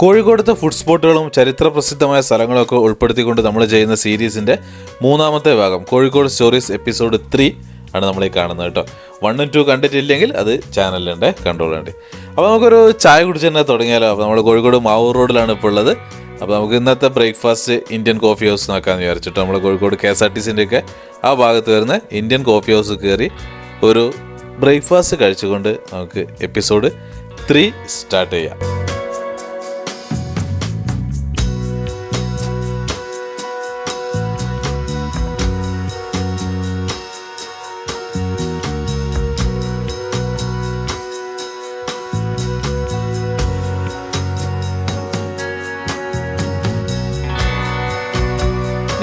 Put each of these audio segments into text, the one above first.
കോഴിക്കോടത്തെ food സ്പോട്ടുകളും ചരിത്ര പ്രസിദ്ധമായ സ്ഥലങ്ങളൊക്കെ ഉൾപ്പെടുത്തിക്കൊണ്ട് നമ്മൾ ചെയ്യുന്ന സീരീസിൻ്റെ 3ാമത്തെ ഭാഗം കോഴിക്കോട് സ്റ്റോറീസ് എപ്പിസോഡ് 3 ആണ് നമ്മളീ കാണുന്നത് കേട്ടോ. 1 ഉം 2 കണ്ടിട്ടില്ലെങ്കിൽ അത് ചാനലിലുണ്ട്, കണ്ടോളേണ്ടി. അപ്പോൾ നമുക്കൊരു ചായ കുടിച്ച് തന്നെ തുടങ്ങിയാലോ. അപ്പോൾ നമ്മൾ കോഴിക്കോട് മാവൂർ റോഡിലാണ് ഇപ്പോൾ ഉള്ളത്. അപ്പോൾ നമുക്ക് ഇന്നത്തെ ബ്രേക്ക്ഫാസ്റ്റ് ഇന്ത്യൻ കോഫി ഹൗസ് നോക്കാമെന്ന് വിചാരിച്ചിട്ട് നമ്മൾ കോഴിക്കോട് KSRTCൻ്റെയൊക്കെ ആ ഭാഗത്ത് വരുന്ന ഇന്ത്യൻ കോഫി ഹൗസ് കയറി ഒരു ബ്രേക്ക്ഫാസ്റ്റ് കഴിച്ചുകൊണ്ട് നമുക്ക് എപ്പിസോഡ് 3 സ്റ്റാർട്ട് ചെയ്യാം.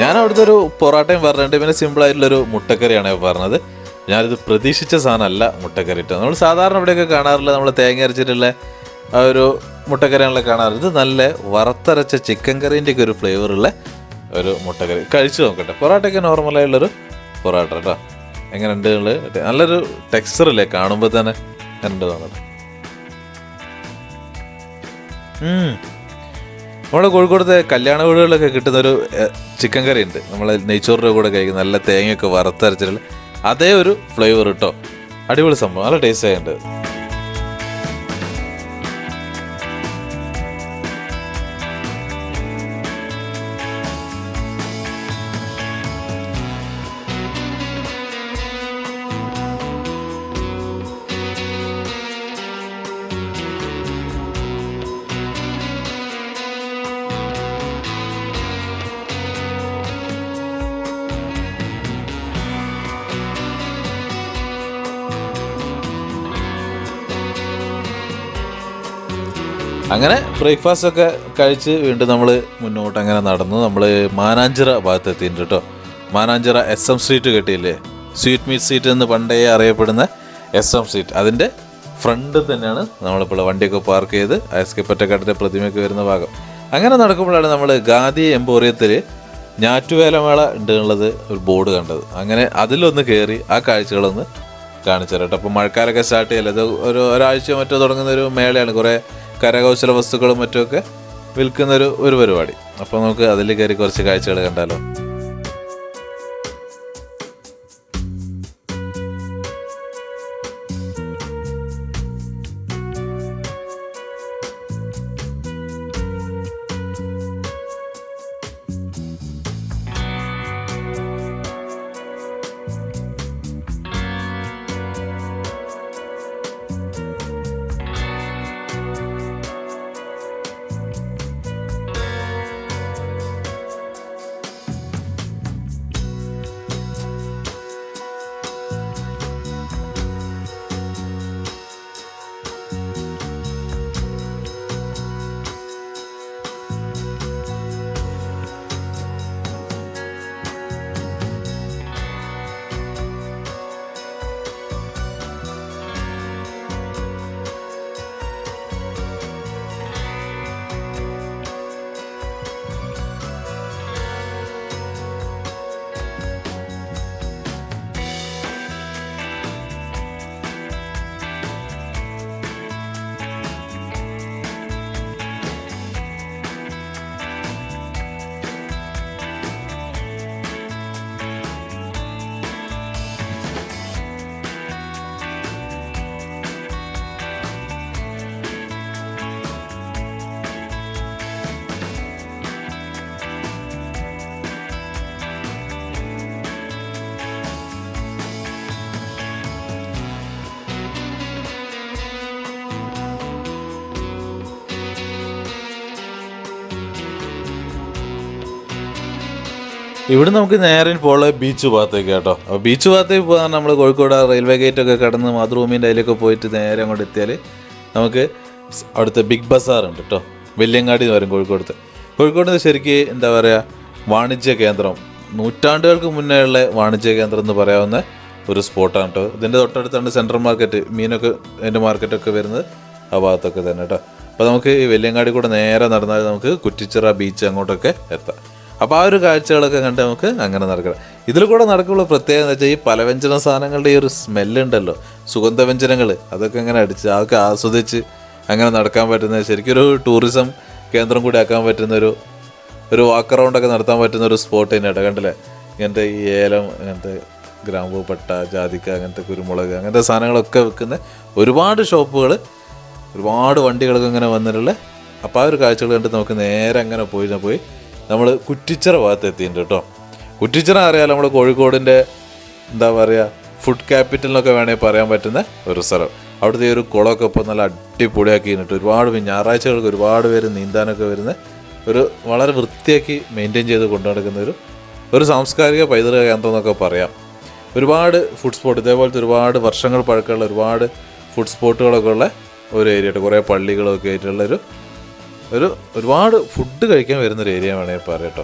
ഞാൻ അവിടുത്തെ ഒരു പൊറോട്ടയും പറഞ്ഞിട്ട് പിന്നെ സിമ്പിളായിട്ടുള്ളൊരു മുട്ടക്കറിയാണ് പറഞ്ഞത്. ഞാനിത് പ്രതീക്ഷിച്ച സാധനമല്ല മുട്ടക്കറി ഇട്ടോ. നമ്മൾ സാധാരണ ഇവിടെയൊക്കെ കാണാറില്ല, നമ്മൾ തേങ്ങ അരച്ചിട്ടുള്ള ആ ഒരു മുട്ടക്കറിയാണല്ലോ കാണാറ്. ഇത് നല്ല വറുത്തരച്ച ചിക്കൻ കറീൻ്റെയൊക്കെ ഒരു ഫ്ലേവറുള്ള ഒരു മുട്ടക്കറി. കഴിച്ചു നോക്കട്ടെ. പൊറോട്ടയൊക്കെ നോർമലായുള്ളൊരു പൊറോട്ട കേട്ടോ. എങ്ങനെയുണ്ട് നല്ലൊരു ടെക്സ്ചറില്ലേ കാണുമ്പോൾ തന്നെ എങ്ങനെയുണ്ട് തോന്നട്ടെ. നമ്മുടെ കോഴിക്കോടത്തെ കല്യാണ വീടുകളിലൊക്കെ കിട്ടുന്നൊരു ചിക്കൻ കറി ഉണ്ട്, നമ്മൾ നെയ്ച്ചോറിൻ്റെ കൂടെ കഴിക്കുന്ന നല്ല തേങ്ങയൊക്കെ വറുത്തരച്ചിട്ടുള്ള അതേ ഒരു ഫ്ലേവർ കേട്ടോ. അടിപൊളി സംഭവം, നല്ല ടേസ്റ്റ് ആയിട്ടുണ്ട്. അങ്ങനെ ബ്രേക്ക്ഫാസ്റ്റ് ഒക്കെ കഴിച്ച് വീണ്ടും നമ്മൾ മുന്നോട്ട് അങ്ങനെ നടന്നു. നമ്മൾ മാനാഞ്ചിറ ഭാഗത്ത് എത്തിയിട്ടുണ്ട് കേട്ടോ. മാനാഞ്ചിറ SM സ്ട്രീറ്റ് കിട്ടിയില്ലേ, സ്വീറ്റ് മീറ്റ് സ്ട്രീറ്റ് എന്ന് പണ്ടേ അറിയപ്പെടുന്ന SM സ്ട്രീറ്റ്, അതിൻ്റെ ഫ്രണ്ട് തന്നെയാണ് നമ്മളിപ്പോൾ വണ്ടിയൊക്കെ പാർക്ക് ചെയ്ത് SK പൊറ്റക്കാടിൻ്റെ പ്രതിമയൊക്കെ വരുന്ന ഭാഗം. അങ്ങനെ നടക്കുമ്പോഴാണ് നമ്മൾ ഖാദി എംപോറിയത്തിൽ ഞാറ്റുവേലമേള ഉണ്ടെന്നുള്ളത് ഒരു ബോർഡ് കണ്ടത്. അങ്ങനെ അതിലൊന്ന് കയറി ആ കാഴ്ചകളൊന്ന് കാണിച്ചു തരാം കേട്ടോ. അപ്പോൾ മഴക്കാലമൊക്കെ സ്റ്റാർട്ട് ചെയ്യല്ലേ, ഇത് ഒരാഴ്ചയോ മറ്റോ തുടങ്ങുന്ന ഒരു മേളയാണ്. കുറേ കരകൗശല വസ്തുക്കളും മറ്റുമൊക്കെ വിൽക്കുന്നൊരു പരിപാടി. അപ്പോൾ നമുക്ക് അതിൽ കയറി കുറച്ച് കാഴ്ചകൾ കണ്ടാലോ. ഇവിടെ നമുക്ക് നേരെ പോകുന്നത് ബീച്ച് ഭാഗത്തേക്ക് കേട്ടോ. അപ്പോൾ ബീച്ച് ഭാഗത്തേക്ക് പോകാൻ നമ്മൾ കോഴിക്കോട് റെയിൽവേ ഗേറ്റൊക്കെ കടന്ന് മാതൃഭൂമിൻ്റെ അതിലൊക്കെ പോയിട്ട് നേരെ അങ്ങോട്ട് എത്തിയാൽ നമുക്ക് അവിടുത്തെ ബിഗ് ബസാർ ഉണ്ട് കേട്ടോ. വെല്ലിയങ്ങാടി എന്ന് പറയും കോഴിക്കോട് ശരിക്കും എന്താ പറയുക, വാണിജ്യ കേന്ദ്രം, നൂറ്റാണ്ടുകൾക്ക് മുന്നേ ഉള്ള വാണിജ്യ കേന്ദ്രം എന്ന് പറയാവുന്ന ഒരു സ്പോട്ടാണ് കേട്ടോ. ഇതിൻ്റെ തൊട്ടടുത്താണ് സെൻട്രൽ മാർക്കറ്റ്, മീനൊക്കെ അതിൻ്റെ മാർക്കറ്റൊക്കെ വരുന്നത് ആ ഭാഗത്തൊക്കെ തന്നെ കേട്ടോ. അപ്പോൾ നമുക്ക് ഈ വെല്ലിയങ്ങാടി കൂടെ നേരെ നടന്നാൽ നമുക്ക് കുറ്റിച്ചിറ ബീച്ച് അങ്ങോട്ടൊക്കെ എത്താം. അപ്പോൾ ആ ഒരു കാഴ്ചകളൊക്കെ കണ്ട് നമുക്ക് അങ്ങനെ നടക്കണം. ഇതിൽ കൂടെ നടക്കുമ്പോൾ പ്രത്യേകത എന്ന് വെച്ചാൽ ഈ പലവ്യഞ്ജന സാധനങ്ങളുടെ ഈ ഒരു സ്മെല്ലുണ്ടല്ലോ, സുഗന്ധവ്യഞ്ജനങ്ങൾ, അതൊക്കെ അങ്ങനെ അടിച്ച് അതൊക്കെ ആസ്വദിച്ച് അങ്ങനെ നടക്കാൻ പറ്റുന്നത് ശരിക്കും ഒരു ടൂറിസം കേന്ദ്രം കൂടി ആക്കാൻ പറ്റുന്ന ഒരു വാക്ക് അറൗണ്ടൊക്കെ നടത്താൻ പറ്റുന്ന ഒരു സ്പോട്ട് തന്നെയാണ് കണ്ടില്ലേ. ഇങ്ങനത്തെ ഈ ഏലം, അങ്ങനത്തെ ഗ്രാമ്പൂ, പട്ട, ജാതിക്ക, അങ്ങനത്തെ കുരുമുളക്, അങ്ങനത്തെ സാധനങ്ങളൊക്കെ വിൽക്കുന്ന ഒരുപാട് ഷോപ്പുകൾ, ഒരുപാട് വണ്ടികളൊക്കെ ഇങ്ങനെ വന്നിട്ടുള്ള. അപ്പോൾ ആ ഒരു കാഴ്ചകൾ കണ്ട് നമുക്ക് നേരെ അങ്ങനെ പോയി നമ്മൾ കുറ്റിച്ചിറ ഭാഗത്ത് എത്തിയിട്ടുണ്ട് കേട്ടോ. കുറ്റിച്ചിറ അറിയാമല്ലോ, നമ്മൾ കോഴിക്കോടിൻ്റെ എന്താ പറയുക ഫുഡ് ക്യാപിറ്റലിനൊക്കെ വേണമെങ്കിൽ പറയാൻ പറ്റുന്ന ഒരു സ്ഥലം. അവിടുത്തെ ഒരു കുളമൊക്കെ ഇപ്പോൾ നല്ല അടിപൊളിയാക്കിയിട്ട് ഒരുപാട് ഞായറാഴ്ചകൾക്ക് ഒരുപാട് പേര് നീന്താനൊക്കെ വരുന്ന വളരെ വൃത്തിയാക്കി മെയിൻറ്റെയിൻ ചെയ്ത് കൊണ്ടു നടക്കുന്ന ഒരു സാംസ്കാരിക പൈതൃക കേന്ദ്രം എന്നൊക്കെ പറയാം. ഒരുപാട് ഫുഡ് സ്പോട്ട്, ഇതേപോലത്തെ ഒരുപാട് വർഷങ്ങൾ പഴക്കമുള്ള ഒരുപാട് ഫുഡ് സ്പോട്ടുകളൊക്കെ ഉള്ള ഒരു ഏരിയ ആയിട്ട്, കുറേ പള്ളികളൊക്കെ ആയിട്ടുള്ള ഒരുപാട് ഫുഡ് കഴിക്കാൻ വരുന്നൊരു ഏരിയ വേണമെങ്കിൽ പറയാം കേട്ടോ.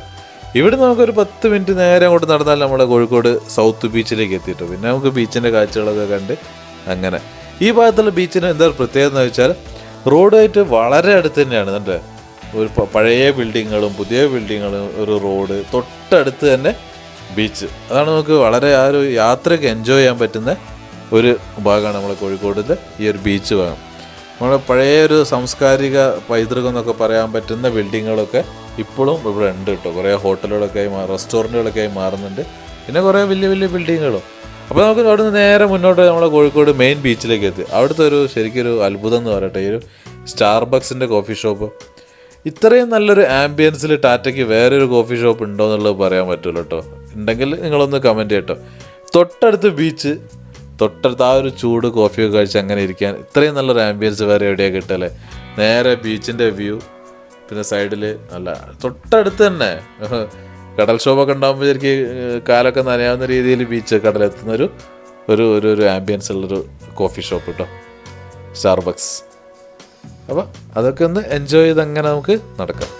ഇവിടെ നമുക്കൊരു 10 മിനിറ്റ് നേരെ അങ്ങോട്ട് നടന്നാൽ നമ്മൾ കോഴിക്കോട് സൗത്ത് ബീച്ചിലേക്ക് എത്തിയിട്ടോ. പിന്നെ നമുക്ക് ബീച്ചിൻ്റെ കാഴ്ചകളൊക്കെ കണ്ട് അങ്ങനെ. ഈ ഭാഗത്തുള്ള ബീച്ചിന് എന്താ പ്രത്യേകത എന്ന് വെച്ചാൽ റോഡായിട്ട് വളരെ അടുത്ത് തന്നെയാണ്. എന്നിട്ട് ഒരു പഴയ ബിൽഡിങ്ങുകളും പുതിയ ബിൽഡിങ്ങുകളും, ഒരു റോഡ്, തൊട്ടടുത്ത് തന്നെ ബീച്ച്. അതാണ് നമുക്ക് വളരെ ആ ഒരു യാത്രയ്ക്ക് എൻജോയ് ചെയ്യാൻ പറ്റുന്ന ഒരു ഭാഗമാണ് നമ്മളെ കോഴിക്കോടിൻ്റെ ഈ ഒരു ബീച്ച് ഭാഗം. നമ്മുടെ പഴയ ഒരു സാംസ്കാരിക പൈതൃകം എന്നൊക്കെ പറയാൻ പറ്റുന്ന ബിൽഡിങ്ങുകളൊക്കെ ഇപ്പോഴും ഇവിടെ ഉണ്ട് കേട്ടോ. കുറേ ഹോട്ടലുകളൊക്കെ ആയി റെസ്റ്റോറൻറ്റുകളൊക്കെ ആയി മാറുന്നുണ്ട്. പിന്നെ കുറേ വലിയ വലിയ ബിൽഡിങ്ങുകളും. അപ്പോൾ നമുക്ക് അവിടെ നിന്ന് നേരെ മുന്നോട്ട് നമ്മളെ കോഴിക്കോട് മെയിൻ ബീച്ചിലേക്ക് എത്തി. അവിടുത്തെ ശരിക്കൊരു അത്ഭുതം എന്ന് പറയട്ടെ, ഈ ഒരു സ്റ്റാർബക്സിൻ്റെ കോഫി ഷോപ്പ്. ഇത്രയും നല്ലൊരു ആംബിയൻസിൽ ടാറ്റയ്ക്ക് വേറൊരു കോഫി ഷോപ്പ് ഉണ്ടോ എന്നുള്ളത് പറയാൻ പറ്റുമല്ലോ കേട്ടോ. ഉണ്ടെങ്കിൽ നിങ്ങളൊന്ന് കമൻറ്റ് ചെയ്യട്ടോ. തൊട്ടടുത്ത് ബീച്ച്, തൊട്ടടുത്ത് ആ ഒരു ചൂട് കോഫിയൊക്കെ കഴിച്ച് അങ്ങനെ ഇരിക്കാൻ ഇത്രയും നല്ലൊരു ആംബിയൻസ് വേറെ എവിടെയാണ് കിട്ടല്ലേ. നേരെ ബീച്ചിൻ്റെ വ്യൂ, പിന്നെ സൈഡിൽ നല്ല തൊട്ടടുത്ത് തന്നെ കടൽ ക്ഷോഭമൊക്കെ ഉണ്ടാകുമ്പോൾ ശരിക്കും കാലൊക്കെ നനയാവുന്ന രീതിയിൽ ബീച്ച് കടലെത്തുന്ന ഒരു ആംബിയൻസ് ഉള്ളൊരു കോഫി ഷോപ്പ് കേട്ടോ, സ്റ്റാർബക്സ്. അപ്പോൾ അതൊക്കെ ഒന്ന് എൻജോയ് ചെയ്ത് അങ്ങനെ നമുക്ക് നടക്കാം.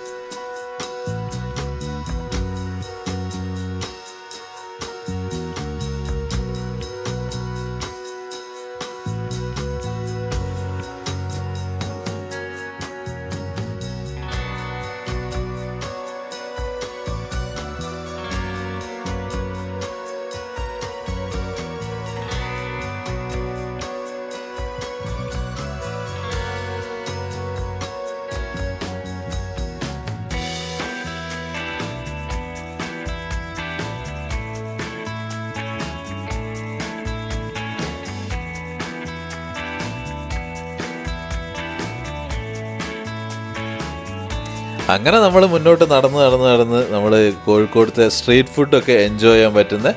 അങ്ങനെ നമ്മൾ മുന്നോട്ട് നടന്ന് നമ്മൾ കോഴിക്കോടത്തെ സ്ട്രീറ്റ് ഫുഡൊക്കെ എൻജോയ് ചെയ്യാൻ പറ്റുന്ന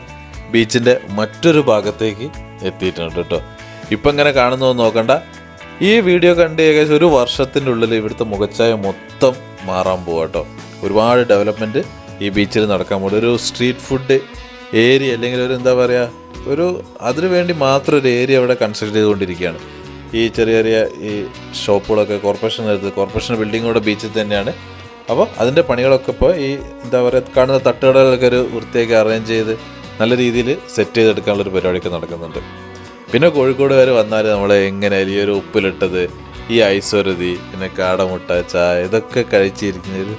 ബീച്ചിൻ്റെ മറ്റൊരു ഭാഗത്തേക്ക് എത്തിയിട്ടുണ്ട് കേട്ടോ. ഇപ്പം ഇങ്ങനെ കാണുന്നതൊന്നും നോക്കണ്ട, ഈ വീഡിയോ കണ്ട് ഏകദേശം ഒരു വർഷത്തിൻ്റെ ഉള്ളിൽ ഇവിടുത്തെ മുഖച്ഛായ മൊത്തം മാറാൻ പോവാ കേട്ടോ. ഒരുപാട് ഡെവലപ്മെൻറ്റ് ഈ ബീച്ചിൽ നടക്കാൻ പോകും. ഒരു സ്ട്രീറ്റ് ഫുഡ് ഏരിയ അല്ലെങ്കിൽ എന്താ പറയുക, അതിനു വേണ്ടി മാത്രം ഒരു ഏരിയ അവിടെ കൺസ്ട്രക്ട് ചെയ്തുകൊണ്ടിരിക്കുകയാണ്. ഈ ചെറിയ ഈ ഷോപ്പുകളൊക്കെ കോർപ്പറേഷൻ ബിൽഡിങ്ങോടെ ബീച്ചിൽ തന്നെയാണ്. അപ്പോൾ അതിൻ്റെ പണികളൊക്കെ ഇപ്പോൾ ഈ എന്താ പറയുക കാണുന്ന തട്ടുകടകളൊക്കെ വൃത്തിയാക്കി അറേഞ്ച് ചെയ്ത് നല്ല രീതിയിൽ സെറ്റ് ചെയ്തെടുക്കാനുള്ളൊരു പരിപാടിയൊക്കെ നടക്കുന്നുണ്ട്. പിന്നെ കോഴിക്കോട് വരെ വന്നാൽ നമ്മൾ എങ്ങനെ ഈ ഒരു ഉപ്പിലിട്ടത്, ഈ ഐശ്വരതി, പിന്നെ കാടമുട്ട, ചായ, ഇതൊക്കെ കഴിച്ചിരിക്കുന്ന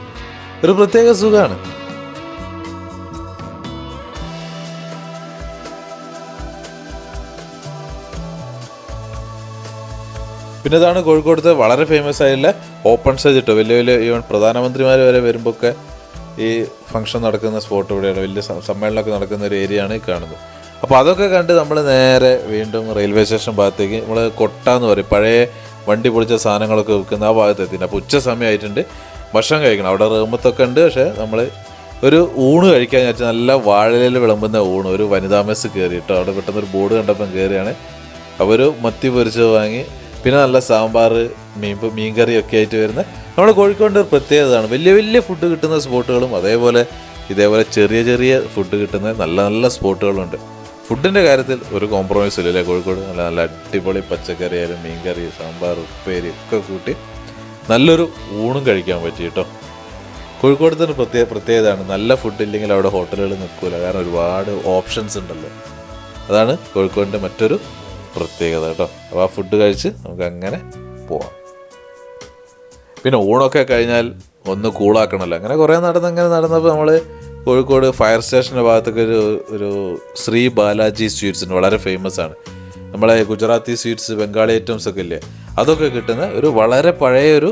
ഒരു പ്രത്യേക സുഖമാണ്. പിന്നെ ഇതാണ് കോഴിക്കോടത്തെ വളരെ ഫേമസ് ആയിട്ടുള്ള ഓപ്പൺ സ്റ്റേജ് കേട്ടോ. വലിയ ഈവൻ പ്രധാനമന്ത്രിമാർ വരെ വരുമ്പോഴൊക്കെ ഈ ഫംഗ്ഷൻ നടക്കുന്ന സ്പോട്ട് ഇവിടെയാണ്. വലിയ സമ്മേളനമൊക്കെ നടക്കുന്ന ഒരു ഏരിയ ആണ് കാണുന്നത്. അപ്പോൾ അതൊക്കെ കണ്ട് നമ്മൾ നേരെ വീണ്ടും റെയിൽവേ സ്റ്റേഷൻ ഭാഗത്തേക്ക്, നമ്മൾ കൊട്ട എന്ന് പറയും, പഴയ വണ്ടി പൊളിച്ച സാധനങ്ങളൊക്കെ വിൽക്കുന്ന ആ ഭാഗത്ത് എത്തിയിട്ടുണ്ട്. അപ്പോൾ ഉച്ച സമയമായിട്ടുണ്ട്, ഭക്ഷണം കഴിക്കണം. അവിടെ റൂമത്തൊക്കെ ഉണ്ട്. പക്ഷേ നമ്മൾ ഒരു ഊണ് കഴിക്കാൻ വെച്ചാൽ നല്ല വാഴയില വിളമ്പുന്ന ഊണ്, ഒരു വനിതാ മെസ്സ് കയറി കേട്ടോ. അവിടെ പെട്ടെന്നൊരു ബോർഡ് കണ്ടപ്പം കയറിയാണ്. അവർ മത്തി പൊരിച്ചത് വാങ്ങി, പിന്നെ നല്ല സാമ്പാർ, മീൻകറിയൊക്കെ ആയിട്ട് വരുന്ന നമ്മുടെ കോഴിക്കോടിൻ്റെ ഒരു പ്രത്യേകതയാണ്. വലിയ ഫുഡ് കിട്ടുന്ന സ്പോട്ടുകളും ഇതേപോലെ ചെറിയ ഫുഡ് കിട്ടുന്ന നല്ല സ്പോട്ടുകളുണ്ട്. ഫുഡിൻ്റെ കാര്യത്തിൽ ഒരു കോംപ്രമൈസ് ഇല്ലല്ലേ കോഴിക്കോട്. നല്ല അടിപൊളി പച്ചക്കറി ആയാലും മീൻകറി, സാമ്പാർ, ഉപ്പേരി ഒക്കെ കൂട്ടി നല്ലൊരു ഊണും കഴിക്കാൻ പറ്റി കേട്ടോ. കോഴിക്കോടത്തിന് പ്രത്യേകതയാണ്. നല്ല ഫുഡ് ഇല്ലെങ്കിൽ അവിടെ ഹോട്ടലുകൾ നിൽക്കില്ല, കാരണം ഒരുപാട് ഓപ്ഷൻസ് ഉണ്ടല്ലോ. അതാണ് കോഴിക്കോടിൻ്റെ മറ്റൊരു പ്രത്യേകത കേട്ടോ. അപ്പോൾ ആ ഫുഡ് കഴിച്ച് നമുക്ക് അങ്ങനെ പോവാം. പിന്നെ ഊണൊക്കെ കഴിഞ്ഞാൽ ഒന്ന് കൂളാക്കണമല്ലോ. അങ്ങനെ കുറേ നടന്നപ്പോൾ നമ്മൾ കോഴിക്കോട് ഫയർ സ്റ്റേഷൻ്റെ ഭാഗത്തൊക്കെ ഒരു ശ്രീ ബാലാജി സ്വീറ്റ്സിന് വളരെ ഫേമസ് ആണ്. നമ്മളെ ഗുജറാത്തി സ്വീറ്റ്സ്, ബംഗാളി ഐറ്റംസ് ഒക്കെ ഇല്ലേ, അതൊക്കെ കിട്ടുന്ന വളരെ പഴയൊരു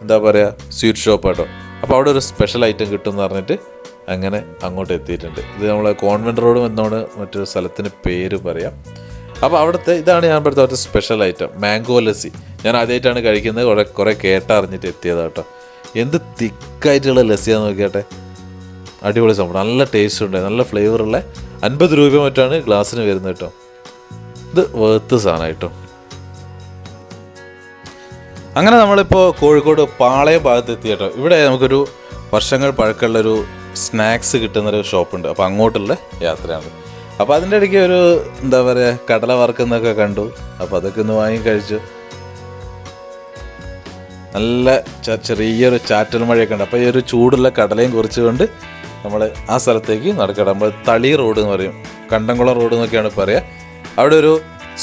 എന്താ പറയുക സ്വീറ്റ് ഷോപ്പ് കേട്ടോ. അപ്പോൾ അവിടെ ഒരു സ്പെഷ്യൽ ഐറ്റം കിട്ടും എന്ന് പറഞ്ഞിട്ട് അങ്ങനെ അങ്ങോട്ട് എത്തിയിട്ടുണ്ട്. ഇത് നമ്മളെ കോൺവെൻറ്റ് റോഡ് എന്നോട് മറ്റൊരു സ്ഥലത്തിന് പേര് പറയാം. അപ്പോൾ അവിടുത്തെ ഇതാണ് ഞാൻ ഇവിടുത്തെ സ്പെഷ്യൽ ഐറ്റം, മാംഗോ ലസ്സി. ഞാൻ ആദ്യമായിട്ടാണ് കഴിക്കുന്നത്, കുറേ കേട്ടറിഞ്ഞിട്ട് എത്തിയതാണ് കേട്ടോ. എന്ത് തിക്കായിട്ടുള്ള ലസ്സിയാന്ന് നോക്കിയാട്ടെ, അടിപൊളി സംഭവം, നല്ല ടേസ്റ്റ് ഉണ്ട്, നല്ല ഫ്ലേവറുള്ള 50 രൂപ മറ്റാണ് ഗ്ലാസ്സിന് വരുന്നത് കേട്ടോ. ഇത് വേർത്ത് സാധനം കേട്ടോ. അങ്ങനെ നമ്മളിപ്പോൾ കോഴിക്കോട് പാളയം ഭാഗത്ത് എത്തി കേട്ടോ. ഇവിടെ നമുക്കൊരു വർഷങ്ങൾ പഴക്കമുള്ളൊരു സ്നാക്സ് കിട്ടുന്നൊരു ഷോപ്പുണ്ട്. അപ്പോൾ അങ്ങോട്ടുള്ള യാത്രയാണ്. അപ്പോൾ അതിൻ്റെ ഇടയ്ക്ക് ഒരു എന്താ പറയുക കടല വറുക്കുന്നൊക്കെ കണ്ടു. അപ്പോൾ അതൊക്കെ ഒന്ന് വാങ്ങി കഴിച്ചു. നല്ല ചെറിയൊരു ചാറ്റൽ മഴയൊക്കെ ഉണ്ട്. അപ്പോൾ ഈ ഒരു ചൂടുള്ള കടലയും കുറിച്ചുകൊണ്ട് നമ്മൾ ആ സ്ഥലത്തേക്ക് നടക്കണം. നമ്മൾ തളി റോഡ് എന്ന് പറയും, കണ്ടംകുളം റോഡ് എന്നൊക്കെയാണ് പറയുക. അവിടെ ഒരു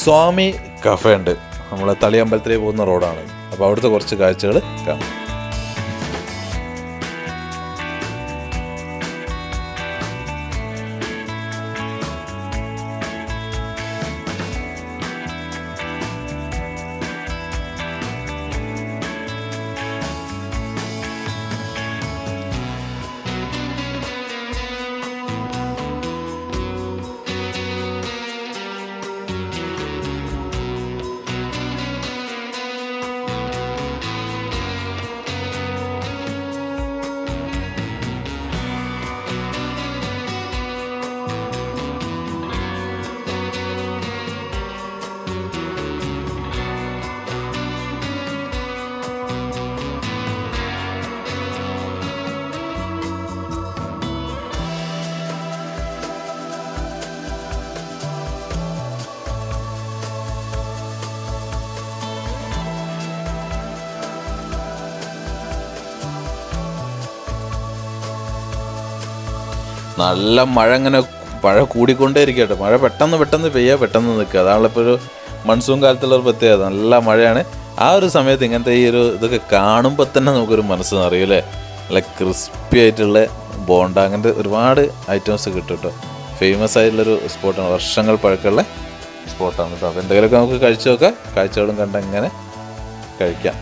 സ്വാമി കഫേ ഉണ്ട്, നമ്മൾ തളി അമ്പലത്തിലേക്ക് പോകുന്ന റോഡാണ്. അപ്പോൾ അവിടുത്തെ കുറച്ച് കാഴ്ചകൾ കാണാം. നല്ല മഴ ഇങ്ങനെ കൂടിക്കൊണ്ടേ ഇരിക്കട്ടെ. മഴ പെട്ടെന്ന് പെയ്യുക, പെട്ടെന്ന് നിൽക്കുക. അതാണിപ്പോൾ ഒരു മൺസൂൺ കാലത്തുള്ളൊരു പ്രത്യേകത. നല്ല മഴയാണ്. ആ ഒരു സമയത്ത് ഇങ്ങനത്തെ ഈ ഒരു ഇതൊക്കെ കാണുമ്പോൾ തന്നെ നമുക്കൊരു മനസ്സ് നിറയും അല്ലേ. നല്ല ക്രിസ്പി ആയിട്ടുള്ള ബോണ്ട, അങ്ങനത്തെ ഒരുപാട് ഐറ്റംസ് കിട്ടും കേട്ടോ. ഫേമസ് ആയിട്ടുള്ളൊരു സ്പോട്ടാണ്, വർഷങ്ങൾ പഴക്കമുള്ള സ്പോട്ടാണ് കേട്ടോ. അപ്പോൾ എന്തെങ്കിലുമൊക്കെ നമുക്ക് കഴിച്ചു നോക്കാം, കാഴ്ചകളും കണ്ടങ്ങനെ കഴിക്കാം.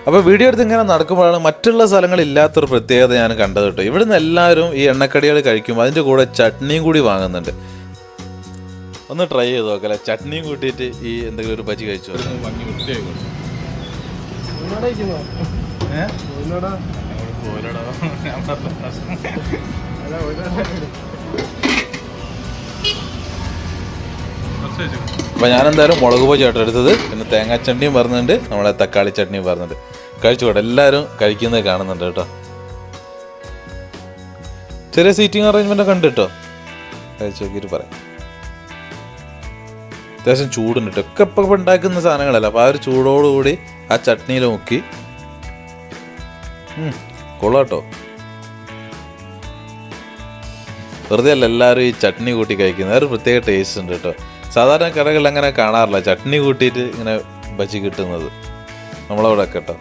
അപ്പോൾ വീഡിയോ എടുത്ത് ഇങ്ങനെ നടക്കുമ്പോഴാണ് മറ്റുള്ള സ്ഥലങ്ങളില്ലാത്തൊരു പ്രത്യേകത ഞാൻ കണ്ടത് കേട്ടോ. ഇവിടുന്ന് എല്ലാവരും ഈ എണ്ണക്കടികൾ കഴിക്കുമ്പോൾ അതിൻ്റെ കൂടെ ചട്നിയും കൂടി വാങ്ങുന്നുണ്ട്. ഒന്ന് ട്രൈ ചെയ്ത് നോക്കല്ലേ, ചട്നിയും കൂട്ടിയിട്ട് ഈ എന്തെങ്കിലും ഒരു ബജി കഴിച്ചു. അപ്പോൾ ഞാനെന്തായാലും മുളക് പൊടി ചേട്ടൻ എടുത്തത്, പിന്നെ തേങ്ങാ ചട്നിയും പറഞ്ഞിട്ടുണ്ട്, നമ്മളെ തക്കാളി ചട്നിയും പറഞ്ഞിട്ടുണ്ട്. കഴിച്ചോട്ടെ, എല്ലാവരും കഴിക്കുന്നത് കാണുന്നുണ്ട് കേട്ടോ. ചെറിയ സീറ്റിംഗ് അറേഞ്ച്മെൻ്റ് ഒക്കെ ഉണ്ട് കേട്ടോ. കഴിച്ചു നോക്കിയിട്ട് പറയാം. അത്യാവശ്യം ചൂടുണ്ട് കേട്ടോ. ഒക്കെ ഇപ്പം ഉണ്ടാക്കുന്ന സാധനങ്ങളല്ല. അപ്പോൾ ആ ഒരു ചൂടോടുകൂടി ആ ചട്നിയിൽ മുക്കി കൊള്ളാട്ടോ. വെറുതെ അല്ല എല്ലാവരും ഈ ചട്നി കൂട്ടി കഴിക്കുന്നത്, ഒരു പ്രത്യേക ടേസ്റ്റ് ഉണ്ട് കേട്ടോ. സാധാരണ കടകളിൽ അങ്ങനെ കാണാറില്ല ചട്നി കൂട്ടിയിട്ട് ഇങ്ങനെ ബജി കിട്ടുന്നത് നമ്മളവിടെ കേട്ടോ.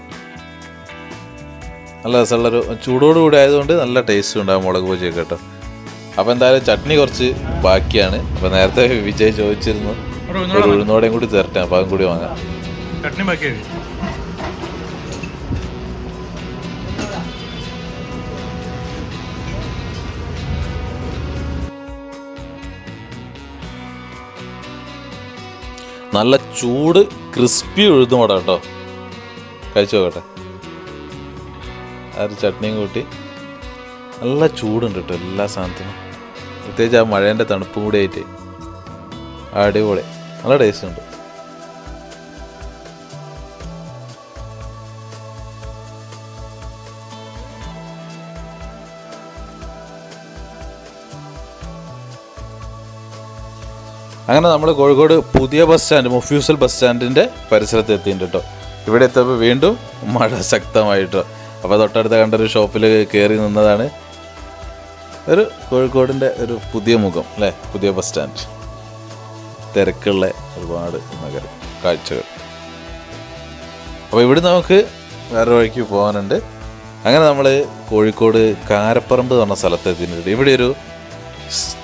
നല്ല രസമുള്ളൊരു ചൂടോടുകൂടി ആയതുകൊണ്ട് നല്ല ടേസ്റ്റ് ഉണ്ടാകും മുളക് ബജിയൊക്കെ കേട്ടോ. അപ്പോൾ എന്തായാലും ചട്നി കുറച്ച് ബാക്കിയാണ്. അപ്പോൾ നേരത്തെ വിജയ് ചോദിച്ചിരുന്നു ഒരു ഉഴുന്നോടെയും കൂടി തരട്ടെ, അപ്പോൾ അതും കൂടി വാങ്ങാം. ചട്നി ബാക്കിയായി. നല്ല ചൂട് ക്രിസ്പി ഉഴുന്നുവട കേട്ടോ. കഴിച്ചു നോക്കട്ടെ. ആ ഒരു ചട്നിയും കൂട്ടി നല്ല ചൂടുണ്ട് കേട്ടോ എല്ലാ സാധനത്തിനും. പ്രത്യേകിച്ച് ആ മഴേൻ്റെ തണുപ്പും കൂടി ആയിട്ട് അടിപൊളി, നല്ല ടേസ്റ്റ് ഉണ്ട്. അങ്ങനെ നമ്മൾ കോഴിക്കോട് പുതിയ ബസ് സ്റ്റാൻഡ്, മൊഫ്യൂസൽ ബസ് സ്റ്റാൻഡിൻ്റെ പരിസരത്ത് എത്തിയിട്ടുണ്ട് കേട്ടോ. ഇവിടെ എത്തിയപ്പോൾ വീണ്ടും മഴ ശക്തമായിട്ടോ. അപ്പോൾ തൊട്ടടുത്ത കണ്ടൊരു ഷോപ്പിൽ കയറി നിന്നതാണ്. ഒരു കോഴിക്കോടിൻ്റെ ഒരു പുതിയ മുഖം അല്ലേ, പുതിയ ബസ് സ്റ്റാൻഡ്, തിരക്കുള്ള ഒരുപാട് നഗരം കാഴ്ചകൾ. അപ്പോൾ ഇവിടെ നമുക്ക് വേറെ വഴിക്ക് പോകാനുണ്ട്. അങ്ങനെ നമ്മൾ കോഴിക്കോട് കാരപ്പറമ്പ് എന്ന് പറഞ്ഞ സ്ഥലത്ത് എത്തിയിട്ടുണ്ട്. ഇവിടെ ഒരു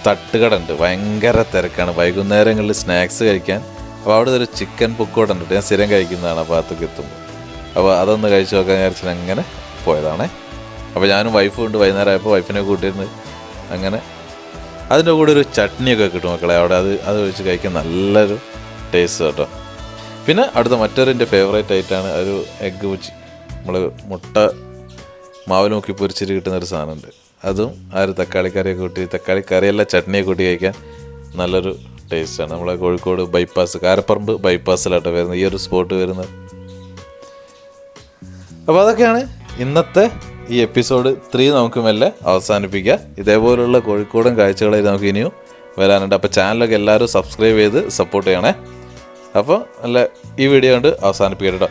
തട്ടുകട ഉണ്ട്, ഭയങ്കര തിരക്കാണ് വൈകുന്നേരങ്ങളിൽ സ്നാക്സ് കഴിക്കാൻ. അപ്പോൾ അവിടെ ഒരു ചിക്കൻ പൊക്കോട ഉണ്ട്, ഞാൻ സ്ഥിരം കഴിക്കുന്നതാണ് ആ ഭാഗത്തേക്ക് എത്തുമ്പോൾ. അപ്പോൾ അതൊന്ന് കഴിച്ച് നോക്കാൻ വിചാരിച്ചാൽ അങ്ങനെ പോയതാണേ. അപ്പോൾ ഞാനും വൈഫും ഉണ്ട്, വൈകുന്നേരം ആയപ്പോൾ വൈഫിനെ കൂട്ടിയിരുന്നു. അങ്ങനെ അതിൻ്റെ കൂടെ ഒരു ചട്നിയൊക്കെ കിട്ടും മക്കളെ അവിടെ, അത് ഒഴിച്ച് കഴിക്കാൻ നല്ലൊരു ടേസ്റ്റ് കേട്ടോ. പിന്നെ അടുത്ത മറ്റൊരു എൻ്റെ ഫേവറേറ്റ് ആയിട്ടാണ് ഒരു എഗ്ഗ് ബുജി, നമ്മൾ മുട്ട മാവിൽ നോക്കി പൊരിച്ചിട്ട് കിട്ടുന്നൊരു സാധനമുണ്ട്. അതും ആ ഒരു തക്കാളി കറിയൊക്കെ കൂട്ടി, തക്കാളി കറിയല്ല ചട്നിയൊക്കെ കൂട്ടി കഴിക്കാൻ നല്ലൊരു ടേസ്റ്റാണ്. നമ്മളെ കോഴിക്കോട് ബൈപ്പാസ്, കാരപ്പറമ്പ് ബൈപ്പാസിലാട്ടോ വരുന്നത് ഈ ഒരു സ്പോട്ട് വരുന്നത്. അപ്പോൾ അതൊക്കെയാണ് ഇന്നത്തെ ഈ എപ്പിസോഡ് 3 നമുക്ക് മെല്ലെ അവസാനിപ്പിക്കുക. ഇതേപോലുള്ള കോഴിക്കോടൻ കാഴ്ചകളായി നമുക്ക് ഇനിയും വരാനുണ്ട്. അപ്പോൾ ചാനലൊക്കെ എല്ലാവരും സബ്സ്ക്രൈബ് ചെയ്ത് സപ്പോർട്ട് ചെയ്യണേ. അപ്പോൾ നല്ല ഈ വീഡിയോ കൊണ്ട് അവസാനിപ്പിക്കട്ടോ.